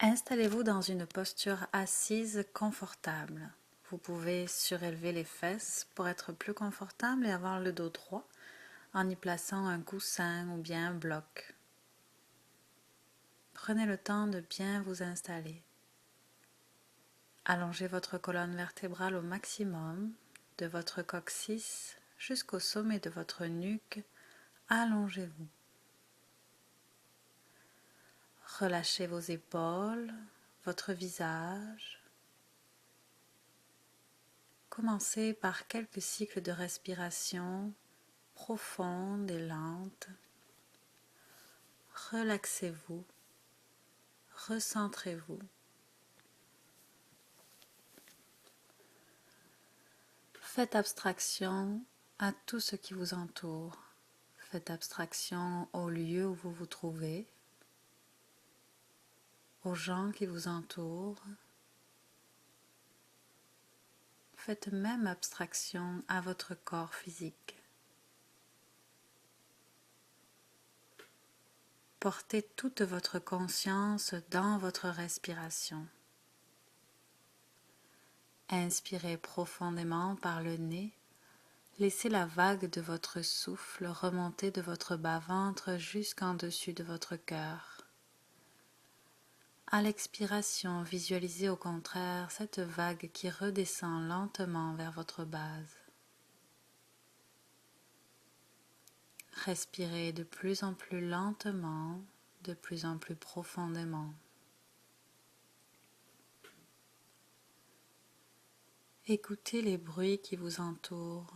Installez-vous dans une posture assise confortable. Vous pouvez surélever les fesses pour être plus confortable et avoir le dos droit en y plaçant un coussin ou bien un bloc. Prenez le temps de bien vous installer. Allongez votre colonne vertébrale au maximum, de votre coccyx jusqu'au sommet de votre nuque. Allongez-vous. Relâchez vos épaules, votre visage. Commencez par quelques cycles de respiration profonde et lente. Relaxez-vous, recentrez-vous. Faites abstraction à tout ce qui vous entoure. Faites abstraction au lieu où vous vous trouvez, aux gens qui vous entourent. Faites même abstraction à votre corps physique. Portez toute votre conscience dans votre respiration. Inspirez profondément par le nez. Laissez la vague de votre souffle remonter de votre bas-ventre jusqu'en dessus de votre cœur. À l'expiration, visualisez au contraire cette vague qui redescend lentement vers votre base. Respirez de plus en plus lentement, de plus en plus profondément. Écoutez les bruits qui vous entourent,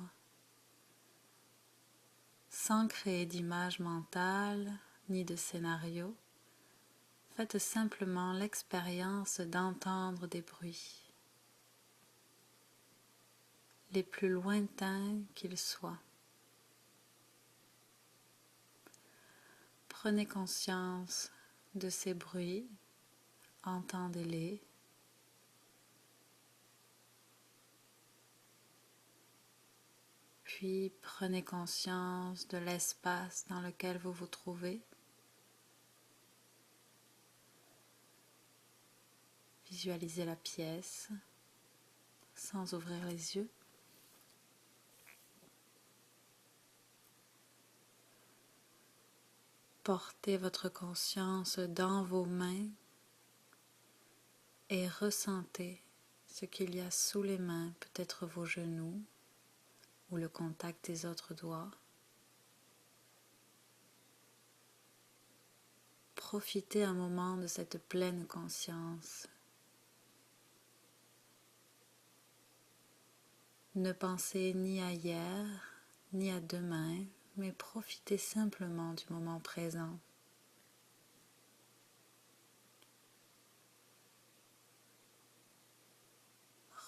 sans créer d'image mentale ni de scénario. Faites simplement l'expérience d'entendre des bruits, les plus lointains qu'ils soient. Prenez conscience de ces bruits, entendez-les. Puis prenez conscience de l'espace dans lequel vous vous trouvez. Visualisez la pièce sans ouvrir les yeux. Portez votre conscience dans vos mains et ressentez ce qu'il y a sous les mains, peut-être vos genoux ou le contact des autres doigts. Profitez un moment de cette pleine conscience. Ne pensez ni à hier, ni à demain, mais profitez simplement du moment présent.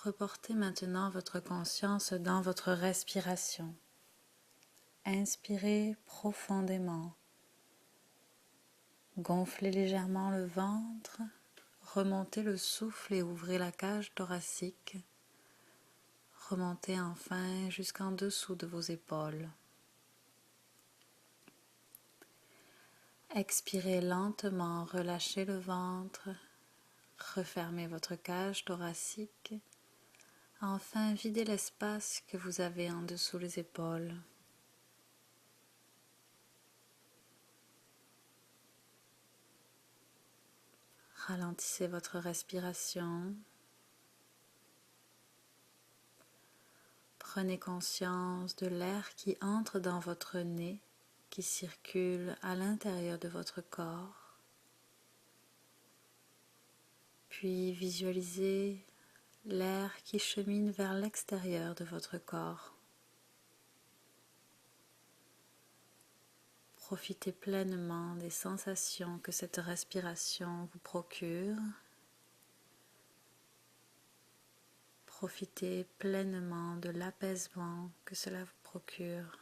Reportez maintenant votre conscience dans votre respiration. Inspirez profondément. Gonflez légèrement le ventre, remontez le souffle et ouvrez la cage thoracique. Remontez enfin jusqu'en dessous de vos épaules. Expirez lentement, relâchez le ventre, refermez votre cage thoracique. Enfin, videz l'espace que vous avez en dessous les épaules. Ralentissez votre respiration. Prenez conscience de l'air qui entre dans votre nez, qui circule à l'intérieur de votre corps. Puis visualisez l'air qui chemine vers l'extérieur de votre corps. Profitez pleinement des sensations que cette respiration vous procure. Profitez pleinement de l'apaisement que cela vous procure.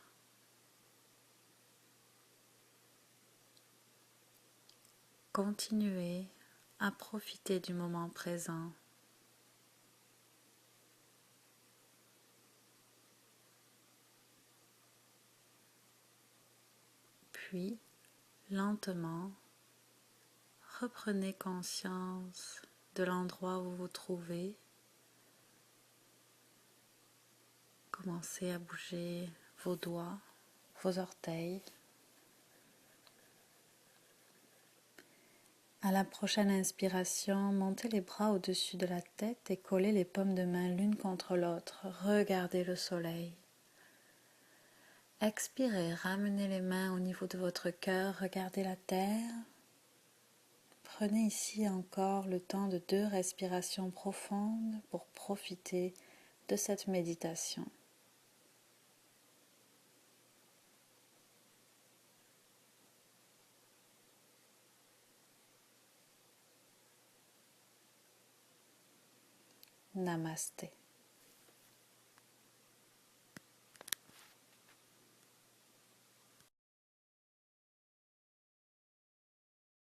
Continuez à profiter du moment présent. Puis, lentement, reprenez conscience de l'endroit où vous vous trouvez. Commencez à bouger vos doigts, vos orteils. À la prochaine inspiration, montez les bras au-dessus de la tête et collez les paumes de main l'une contre l'autre. Regardez le soleil. Expirez, ramenez les mains au niveau de votre cœur, regardez la terre. Prenez ici encore le temps de 2 respirations profondes pour profiter de cette méditation. Namasté.